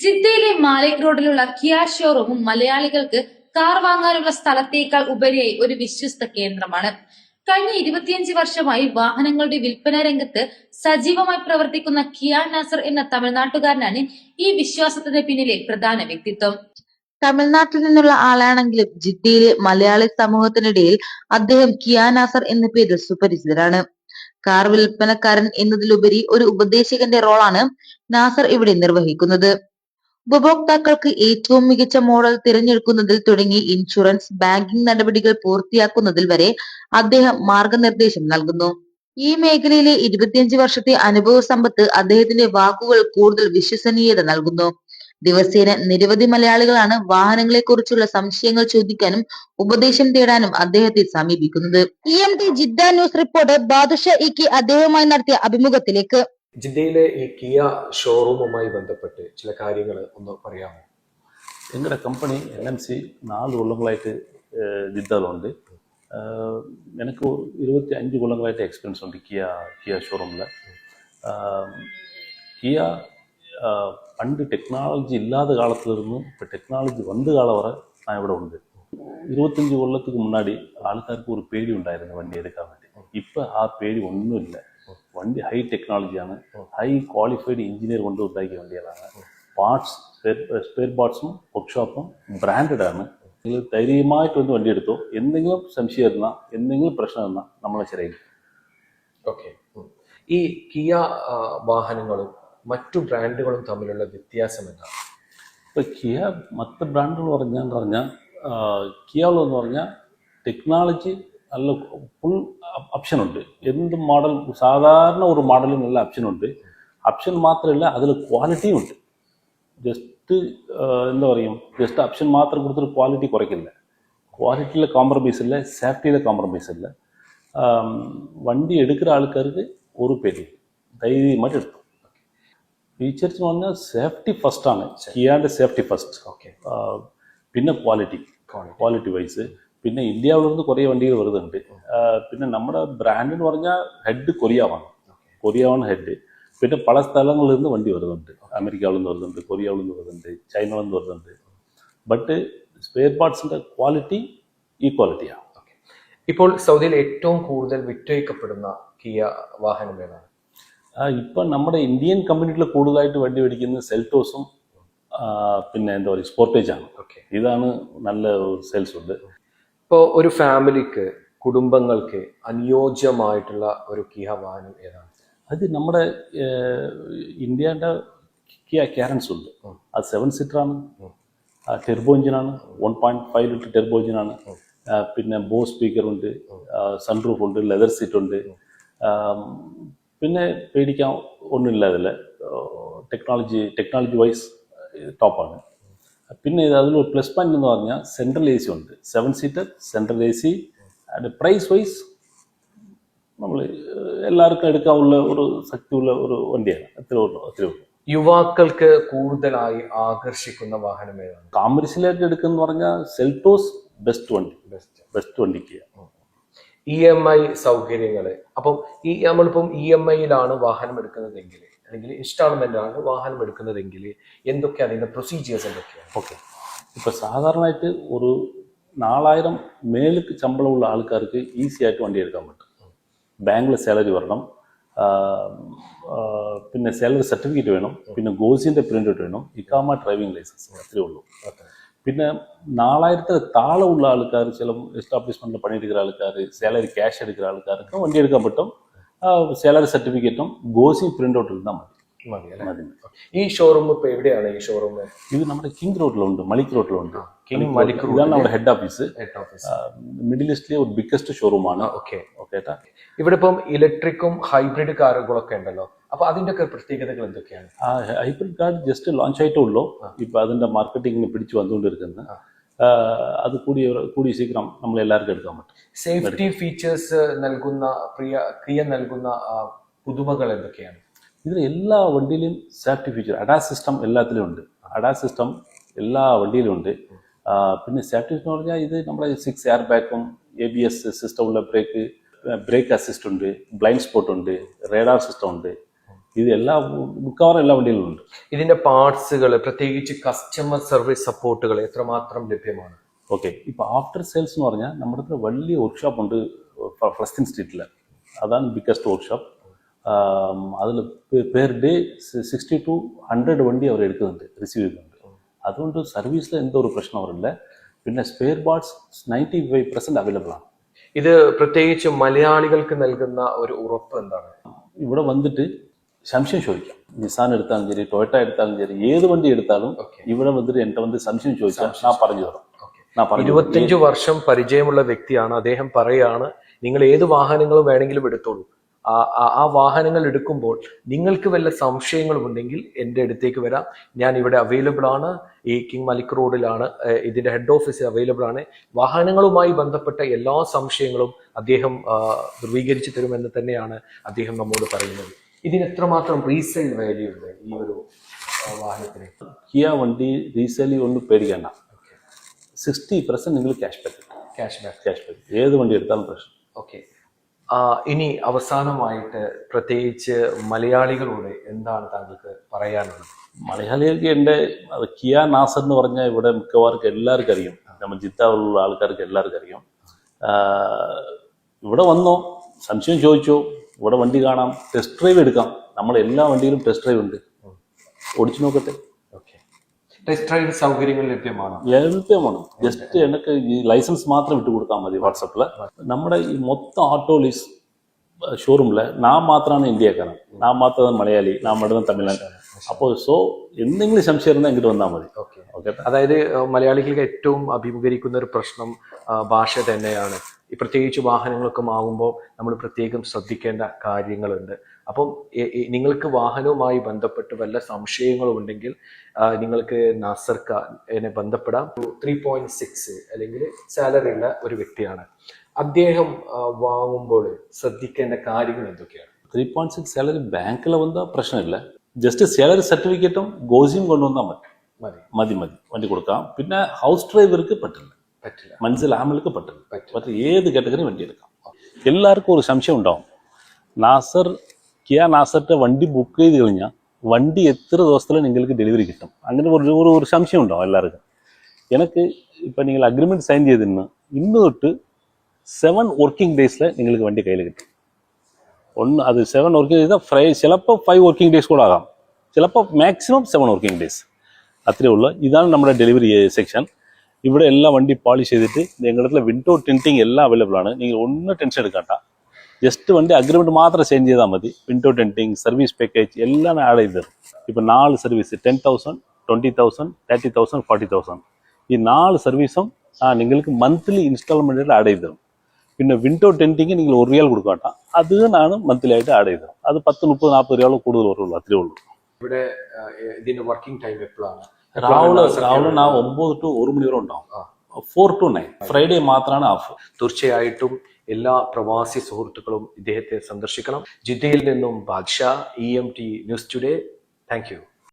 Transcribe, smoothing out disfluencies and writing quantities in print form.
ജിദ്ദയിലെ മാലിക് റോഡിലുള്ള കിയ ഷോറൂമും മലയാളികൾക്ക് കാർ വാങ്ങാനുള്ള സ്ഥലത്തേക്കാൾ ഉപരിയായി ഒരു വിശ്വസ്ത കേന്ദ്രമാണ്. കഴിഞ്ഞ 25 വർഷമായി വാഹനങ്ങളുടെ വിൽപ്പന രംഗത്ത് സജീവമായി പ്രവർത്തിക്കുന്ന കിയ നാസർ എന്ന തമിഴ്നാട്ടുകാരനാണ് ഈ വിശ്വാസത്തിന് പിന്നിലെ പ്രധാന വ്യക്തിത്വം. തമിഴ്നാട്ടിൽ നിന്നുള്ള ആളാണെങ്കിലും ജിദ്ദയിലെ മലയാളി സമൂഹത്തിനിടയിൽ അദ്ദേഹം കിയ നാസർ എന്ന പേരിൽ സുപരിചിതരാണ്. കാർ വിൽപ്പനക്കാരൻ എന്നതിലുപരി ഒരു ഉപദേശകന്റെ റോളാണ് നാസർ ഇവിടെ നിർവഹിക്കുന്നത്. ഉപഭോക്താക്കൾക്ക് ഏറ്റവും മികച്ച മോഡൽ തിരഞ്ഞെടുക്കുന്നതിൽ തുടങ്ങി ഇൻഷുറൻസ്, ബാങ്കിംഗ് നടപടികൾ പൂർത്തിയാക്കുന്നതിൽ വരെ അദ്ദേഹം മാർഗനിർദ്ദേശം നൽകുന്നു. ഈ മേഖലയിലെ 25 വർഷത്തെ അനുഭവ സമ്പത്ത് അദ്ദേഹത്തിന്റെ വാക്കുകൾ കൂടുതൽ വിശ്വസനീയത നൽകുന്നു. ദിവസേന നിരവധി മലയാളികളാണ് വാഹനങ്ങളെക്കുറിച്ചുള്ള സംശയങ്ങൾ ചോദിക്കാനും ഉപദേശം തേടാനും അദ്ദേഹത്തെ സമീപിക്കുന്നത്. EMT Jeddah news reporter Badusha ഇക്കി അദ്ദേഹവുമായി നടത്തിയ അഭിമുഖത്തിലേക്ക്. ജിദ്ദയിലെ ഈ കിയ ഷോറൂമുമായി ബന്ധപ്പെട്ട് ചില കാര്യങ്ങൾ ഒന്ന് പറയാമോ? எங்களோட கம்பெனி என்எம்சி 4 கொள்ளங்களாയിട്ട് ജിദ്ദയിലുണ്ട്. എനിക്ക് 25 കൊല്ലങ്ങളായിട്ട് എക്സ്പീരിയൻസ് ഉണ്ട് കിയ ഷോറൂമിൽ. കിയ പണ്ട് ടെക്നോളജി ഇല്ലാத காலத்திலிருந்து இப்போ டெக்னாலஜி வந்த காலம் வரை நான் ഇവിടെ ഉണ്ട്. 25 കൊല്ലத்துக்கு முன்னாடி ആൾക്കാർക്ക് ഒരു പേടി ഉണ്ടായിരുന്നു വണ്ടി എടുക്കാൻ വേണ്ടി. ഇപ്പം ആ പേടി ഒന്നുമില്ല. വണ്ടി ഹൈ ടെക്നോളജിയാണ്, ഹൈ ക്വാളിഫൈഡ് എഞ്ചിനീയർ കൊണ്ട് ഉണ്ടാക്കിയ വണ്ടികളാണ്. പാർട്സ്, സ്പെയർ പാർട്സും വർക്ക്ഷോപ്പും ബ്രാൻഡഡ് ആണ്. നിങ്ങൾ ധൈര്യമായിട്ട് വന്ന് വണ്ടി എടുത്തോ. എന്തെങ്കിലും സംശയം ഇരുന്നാൽ, എന്തെങ്കിലും പ്രശ്നം ഇരുന്നാൽ നമ്മളെ ശരിയായി. ഓക്കെ. ഈ കിയ വാഹനങ്ങളും മറ്റു ബ്രാൻഡുകളും തമ്മിലുള്ള വ്യത്യാസം എന്താണ്? ഇപ്പോൾ കിയ മറ്റ് ബ്രാൻഡുകൾ പറഞ്ഞാൽ കിയന്ന് പറഞ്ഞാൽ ടെക്നോളജി നല്ല ഫുൾ ഓപ്ഷൻ ഉണ്ട്. എന്ത് മോഡൽ, സാധാരണ ഒരു മോഡലും നല്ല ഓപ്ഷൻ ഉണ്ട്. ഓപ്ഷൻ മാത്രമല്ല, അതിൽ ക്വാളിറ്റിയും ഉണ്ട്. ജസ്റ്റ് എന്താ പറയും, ജസ്റ്റ് ഓപ്ഷൻ മാത്രം കൊടുത്തൊരു ക്വാളിറ്റി കുറയ്ക്കില്ല. ക്വാളിറ്റിയിലെ കോംപ്രമൈസ് ഇല്ല, സേഫ്റ്റിയിലെ കോംപ്രമൈസ് ഇല്ല. വണ്ടി എടുക്കുന്ന ആൾക്കാർക്ക് ഒരു പേര് ധൈര്യമായിട്ട് എടുത്തു. ഫീച്ചേഴ്സ് എന്ന് പറഞ്ഞാൽ സേഫ്റ്റി ഫസ്റ്റാണ്. കിയാൻ്റെ സേഫ്റ്റി ഫസ്റ്റ്. ഓക്കെ. പിന്നെ ക്വാളിറ്റി വൈസ് പിന്നെ ഇന്ത്യയിൽ നിന്ന് കുറേ വണ്ടികൾ വരുന്നുണ്ട്. പിന്നെ നമ്മുടെ ബ്രാൻഡ് എന്ന് പറഞ്ഞാൽ ഹെഡ് കൊറിയാവാണ് ഹെഡ്. പിന്നെ പല സ്ഥലങ്ങളിൽ നിന്ന് വണ്ടി വരുന്നുണ്ട്. അമേരിക്കയിൽ നിന്ന് വരുന്നുണ്ട്, കൊറിയയിൽ നിന്ന് വരുന്നുണ്ട്, ചൈനയിൽ നിന്ന് വരുന്നുണ്ട്. ബട്ട് സ്പെയർ പാർട്സിൻ്റെ ക്വാളിറ്റി ഈ ക്വാളിറ്റിയാണ്. ഇപ്പോൾ സൗദിയിൽ ഏറ്റവും കൂടുതൽ വിറ്റഴിക്കപ്പെടുന്ന കിയ വാഹനം ഏതാണ്? ഇപ്പം നമ്മുടെ ഇന്ത്യൻ കമ്പനികളിൽ കൂടുതലായിട്ട് വണ്ടി മേടിക്കുന്നത് സെൽറ്റോസും പിന്നെ എന്താ പറയുക സ്പോർട്ടേജാണ്. ഓക്കെ. ഇതാണ് നല്ല സെയിൽസ് ഉണ്ട്. ഇപ്പോൾ ഒരു ഫാമിലിക്ക്, കുടുംബങ്ങൾക്ക് അനുയോജ്യമായിട്ടുള്ള ഒരു കിയ വാഹനം ഏതാണ്? അത് നമ്മുടെ ഇന്ത്യയുടെ കിയ കാരൻസ് ഉണ്ട്. അത് 7 സീറ്ററാണ്, ടെർബോ എഞ്ചിനാണ്, 1.5 ലിറ്റർ ടെർബോ എഞ്ചിനാണ്. പിന്നെ ബോസ് സ്പീക്കറുണ്ട്, സൺറൂഫ് ഉണ്ട്, ലെതർ സീറ്റ് ഉണ്ട്. പിന്നെ പേടിക്കാൻ ഒന്നുമില്ല. അതിൽ ടെക്നോളജി വൈസ് ടോപ്പാണ്. പിന്നെ അതിലൊരു പ്ലസ് പോയിന്റ് എന്ന് പറഞ്ഞാൽ സെൻട്രൽ AC ഉണ്ട്. 7 seater central AC. And price wise നമ്മൾ എല്ലാവർക്കും എടുക്കാനുള്ള ഒരു ശക്തിയുള്ള ഒരു വണ്ടിയാണ്. അത്രേ യുവാക്കൾക്ക് കൂടുതലായി ആകർഷിക്കുന്ന വാഹനം ഏതാണ്? കാമേഴ്സ്യലായിട്ട് എടുക്കുന്ന പറഞ്ഞാൽ സെൽറ്റോസ് ബെസ്റ്റ് വണ്ടിക്ക്. EMI സൗകര്യങ്ങൾ. അപ്പം നമ്മളിപ്പം EMIയിലാണ് വാഹനം എടുക്കുന്നതെങ്കിൽ, അല്ലെങ്കിൽ ഇൻസ്റ്റാൾമെന്റാണ് വാഹനം എടുക്കുന്നതെങ്കിൽ എന്തൊക്കെ അതിന്റെ പ്രൊസീജിയേഴ്സ് എന്തൊക്കെയാണ്? ഓക്കെ. ഇപ്പോൾ സാധാരണയായിട്ട് ഒരു 4000 മേലേക്ക് ശമ്പളമുള്ള ആൾക്കാർക്ക് ഈസി ആയിട്ട് വണ്ടി എടുക്കാൻ പറ്റും. ബാങ്കിൽ സാലറി വരണം, പിന്നെ സാലറി സർട്ടിഫിക്കറ്റ് വേണം, പിന്നെ ഗോസിൻ്റെ പ്രിൻ്റ് ഔട്ട് വേണം, ഇക്കാമ ഡ്രൈവിംഗ് ലൈസൻസ്, അത്രേ ഉള്ളൂ. പിന്നെ 4000 താഴെ ഉള്ള ആൾക്കാർ, ചില എസ്റ്റാബ്ലിഷ്മെൻറ്റിൽ പണിയെടുക്കുന്ന ആൾക്കാർ, സാലറി ക്യാഷ് എടുക്കുന്ന ആൾക്കാർക്ക് വണ്ടി എടുക്കാൻ പറ്റും. സാലറി സർട്ടിഫിക്കറ്റും ഗോസിയും പ്രിൻ്റ് ഔട്ട് ഇരുന്നാൽ മതി. ഈ ഷോറൂം ഇപ്പോൾ എവിടെയാണ്? ഈ ഷോറൂം ഇത് നമ്മുടെ കിങ് റോഡിലുണ്ട്, മലിക് റോഡിലുണ്ട്. ഇതാണ് നമ്മുടെ ഹെഡ് ഓഫീസ്. മിഡിൽ ഈസ്റ്റിലെ ഒരു ബിഗ്ഗസ്റ്റ് ഷോറൂമാണ്. ഓക്കെ. ഇവിടെ ഇപ്പം ഇലക്ട്രിക്കും ഹൈബ്രിഡ് കാറുകളൊക്കെ ഉണ്ടല്ലോ. അപ്പൊ അതിന്റെ ഒക്കെ പ്രത്യേകതകൾ എന്തൊക്കെയാണ്? ഹൈബ്രിഡ് കാർ ജസ്റ്റ് ലോഞ്ച് ആയിട്ടേ ഉള്ളൂ. ഇപ്പൊ അതിന്റെ മാർക്കറ്റിംഗിന് പിടിച്ചു വന്നുകൊണ്ടിരിക്കുന്നത്. അത് കൂടി ശീഘ്രം നമ്മൾ എല്ലാവർക്കും എടുക്കാൻ പറ്റും. സേഫ്റ്റി ഫീച്ചേഴ്സ് നൽകുന്ന കിയ നൽകുന്ന പുതുമകൾ എന്തൊക്കെയാണ്? ഇതിൽ എല്ലാ വണ്ടിയിലും സേഫ്റ്റി ഫീച്ചർ, അഡാസ് സിസ്റ്റം എല്ലാത്തിലും ഉണ്ട്. അഡാസ് സിസ്റ്റം എല്ലാ വണ്ടിയിലും ഉണ്ട്. പിന്നെ സേഫ്റ്റി എന്ന് പറഞ്ഞാൽ ഇത് നമ്മുടെ 6 എയർ ബാഗും ABS സിസ്റ്റം ഉള്ള ബ്രേക്ക് അസിസ്റ്റ് ഉണ്ട്, ബ്ലൈൻഡ് സ്പോട്ട് ഉണ്ട്, റേഡാർ സിസ്റ്റം ഉണ്ട്. ഇത് മിക്കവാറും എല്ലാ വണ്ടിയിലും ഉണ്ട്. ഇതിന്റെ പാർട്സുകൾ, പ്രത്യേകിച്ച് കസ്റ്റമർ സർവീസ് സപ്പോർട്ടുകൾ എത്രമാത്രം ലഭ്യമാണ്? ഓക്കെ, ഇപ്പോൾ ആഫ്റ്റർ സെയിൽസ് എന്ന് പറഞ്ഞാൽ നമ്മുടെ അടുത്ത് വലിയ വർക്ക്ഷോപ്പ് ഉണ്ട് ഫലസ്തീൻ സ്ട്രീറ്റിൽ. അതാണ് ബിഗ്ഗസ്റ്റ് വർക്ക്ഷോപ്പ്. അതിൽ പെർ ഡേ 60 to 100 വണ്ടി അവർ എടുക്കുന്നുണ്ട്, റിസീവ് ചെയ്യുന്നുണ്ട്. അതുകൊണ്ട് സർവീസിൽ എന്തോ ഒരു പ്രശ്നം അവരില്ല. പിന്നെ സ്പെയർ പാർട്സ് 95% അവൈലബിൾ ആണ്. ഇത് പ്രത്യേകിച്ച് മലയാളികൾക്ക് നൽകുന്ന ഒരു ഉറപ്പ് എന്താണ്? ഇവിടെ വന്നിട്ട് സംശയം ചോദിക്കാം. നിസാൻ എടുത്താലും ശരി, ടൊയോട്ട എടുത്താലും ശരി, ഏത് വണ്ടി എടുത്താലും ഇവിടെ വന്നിട്ട് എന്റെ വന്ന് സംശയം ചോദിച്ചാൽ ഞാൻ പറഞ്ഞു തരാം. 25 വർഷം പരിചയമുള്ള വ്യക്തിയാണ് അദ്ദേഹം. പറയാണ്, നിങ്ങൾ ഏത് വാഹനങ്ങളും വേണമെങ്കിലും എടുത്തോളൂ. ആ വാഹനങ്ങൾ എടുക്കുമ്പോൾ നിങ്ങൾക്ക് വല്ല സംശയങ്ങളും ഉണ്ടെങ്കിൽ എൻ്റെ അടുത്തേക്ക് വരാം. ഞാൻ ഇവിടെ അവൈലബിൾ ആണ്. ഈ കിങ് മലിക് റോഡിലാണ് ഇതിന്റെ ഹെഡ് ഓഫീസ് അവൈലബിൾ ആണ്. വാഹനങ്ങളുമായി ബന്ധപ്പെട്ട എല്ലാ സംശയങ്ങളും അദ്ദേഹം ധൃവീകരിച്ചു തരുമെന്ന് തന്നെയാണ് അദ്ദേഹം നമ്മോട് പറയുന്നത്. ഇതിന് എത്രമാത്രം റീസെയിൽ വാല്യൂ ഉണ്ട് ഈ ഒരു വാഹനത്തിന്? കിയ വണ്ടി റീസെയിൽ ഒന്നും പേടിക്കേണ്ട. 60% നിങ്ങൾ ക്യാഷ് ബാക്ക് ഏത് വണ്ടി എടുത്താലും പ്രശ്നം. ഓക്കെ, ഇനി അവസാനമായിട്ട് പ്രത്യേകിച്ച് മലയാളികളോട് എന്താണ് താങ്കൾക്ക് പറയാനുള്ളത്? മലയാളികൾക്ക് കിയ നാസർ എന്ന് പറഞ്ഞാൽ ഇവിടെ മിക്കവാർക്കും എല്ലാവർക്കും അറിയാം. നമ്മൾ ജിദ്ദയിലുള്ള ആൾക്കാർക്ക് എല്ലാവർക്കും അറിയാം. ഇവിടെ വന്നോ, സംശയം ചോദിച്ചോ, ഇവിടെ വണ്ടി കാണാം, ടെസ്റ്റ് ഡ്രൈവ് എടുക്കാം. നമ്മൾ എല്ലാ വണ്ടിയിലും ടെസ്റ്റ് ഡ്രൈവ് ഉണ്ട്, ഓടിച്ചു നോക്കട്ടെ. ടെസ്റ്റ് ഡ്രൈവ് സൗകര്യങ്ങൾ ലഭ്യമാണ്. ജസ്റ്റ് എനിക്ക് ഈ ലൈസൻസ് മാത്രം വിട്ടു കൊടുത്താൽ മതി വാട്സപ്പിൽ. നമ്മുടെ ഈ മൊത്തം ഓട്ടോ ലീസ് ഷോറൂമിൽ നാം മാത്രമാണ് ഇന്ത്യക്കാരൻ, നാം മാത്രമാണ് മലയാളി, നാം ഇടുന്ന തമിഴ്നാട്. അപ്പോൾ എന്തെങ്കിലും സംശയം ഇരുന്നാൽ ഇങ്ങോട്ട് വന്നാൽ മതി. ഓക്കെ, അതായത് മലയാളികൾക്ക് ഏറ്റവും അഭിമുഖീകരിക്കുന്ന ഒരു പ്രശ്നം ഭാഷ തന്നെയാണ്. ഈ പ്രത്യേകിച്ച് വാഹനങ്ങളൊക്കെ ആകുമ്പോൾ നമ്മൾ പ്രത്യേകം ശ്രദ്ധിക്കേണ്ട കാര്യങ്ങളുണ്ട്. അപ്പം നിങ്ങൾക്ക് വാഹനവുമായി ബന്ധപ്പെട്ട് വല്ല സംശയങ്ങളും ഉണ്ടെങ്കിൽ നിങ്ങൾക്ക് നാസർനെ ബന്ധപ്പെടാം. 3.6 അല്ലെങ്കിൽ സാലറി ഉള്ള ഒരു വ്യക്തിയാണ്. അദ്ദേഹം വാങ്ങുമ്പോൾ ശ്രദ്ധിക്കേണ്ട കാര്യങ്ങൾ എന്തൊക്കെയാണ്? 3.6 സാലറി ബാങ്കിൽ വന്നാൽ പ്രശ്നമില്ല. ജസ്റ്റ് സാലറി സർട്ടിഫിക്കറ്റും ഗോസിയും കൊണ്ടുവന്നാൽ മതി വണ്ടി കൊടുക്കാം. പിന്നെ ഹൗസ് ഡ്രൈവർക്ക് പറ്റില്ല, മനസ്സിൽ ആമൽക്ക് പറ്റില്ല. പക്ഷേ ഏത് കാറ്റഗറി വണ്ടി എടുക്കാം. എല്ലാവർക്കും ഒരു സംശയം ഉണ്ടാവും. കിയ നാസറിന്റെ വണ്ടി ബുക്ക് ചെയ്ത് കഴിഞ്ഞാൽ വണ്ടി എത്ര ദിവസത്തിൽ നിങ്ങൾക്ക് ഡെലിവറി കിട്ടും, അങ്ങനെ ഒരു സംശയം ഉണ്ടാവും എല്ലാവർക്കും. എനിക്ക് ഇപ്പം നിങ്ങൾ അഗ്രിമെന്റ് സൈൻ ചെയ്തിരുന്നു ഇന്ന് തൊട്ട് 7 വർക്കിംഗ് ഡേയ്സിൽ നിങ്ങൾക്ക് വണ്ടി കയ്യിൽ കിട്ടും. അത് 7 വർക്കിംഗ് ഡേയ്സ്, ചിലപ്പോൾ 5 വർക്കിംഗ് ഡേയ്സ് കൂടെ ആകാം, ചിലപ്പോൾ മാക്സിമം 7 വർക്കിംഗ് ഡേയ്സ്, അത്രയേ ഉള്ളൂ. ഇതാണ് നമ്മുടെ ഡെലിവറി സെക്ഷൻ. ഇവിടെ എല്ലാ വണ്ടി പോളിഷ് ചെയ്തിട്ട് നിങ്ങളുടെ വിൻഡോ ടിൻറ്റിങ് എല്ലാം അവൈലബിൾ ആണ്. നിങ്ങൾ ഒന്നും ടെൻഷൻ എടുക്കണ്ട. ജസ്റ്റ് വണ്ടി അഗ്രിമെന്റ് മാത്രം സെൻഡ് ചെയ്താൽ മതി. വിൻഡോ ടെൻറ്റിങ്, സർവീസ് പാക്കേജ് എല്ലാം ആഡ് ചെയ്ത് തരും. ഇപ്പം 4 സർവീസ് 10,000, 20,000, 30,000, 40,000 ഈ 4 സർവീസും നിങ്ങൾക്ക് മന്ത്ലി ഇൻസ്റ്റാൾമെൻറ്റിൽ ആഡ് ചെയ്ത് തരും. പിന്നെ വിൻഡോ ടെൻറ്റിങ് നിങ്ങൾ റിയൽ കൊടുക്കണ്ട, അതിനാണ് മന്ത്ലി ആയിട്ട് ആഡ് ചെയ്തത്. അത് 10, 30, 40 രൂപ കൂടുതൽ വരുള്ളൂ, അത്രേ ഉള്ളൂ. ഇവിടെ ഇതിന്റെ വർക്കിംഗ് ടൈം എപ്പോഴാണ്? രാവിലെ 9 to 1 മണി വരെ ഉണ്ടാവും. 4 to 9 ഫ്രൈഡേ മാത്രമാണ് ഓഫ്. തീർച്ചയായിട്ടും എല്ലാ പ്രവാസി സുഹൃത്തുക്കളും ഇദ്ദേഹത്തെ സന്ദർശിക്കണം. ജിദ്ദയിൽ നിന്നും Badshah, EMT news today. Thank you.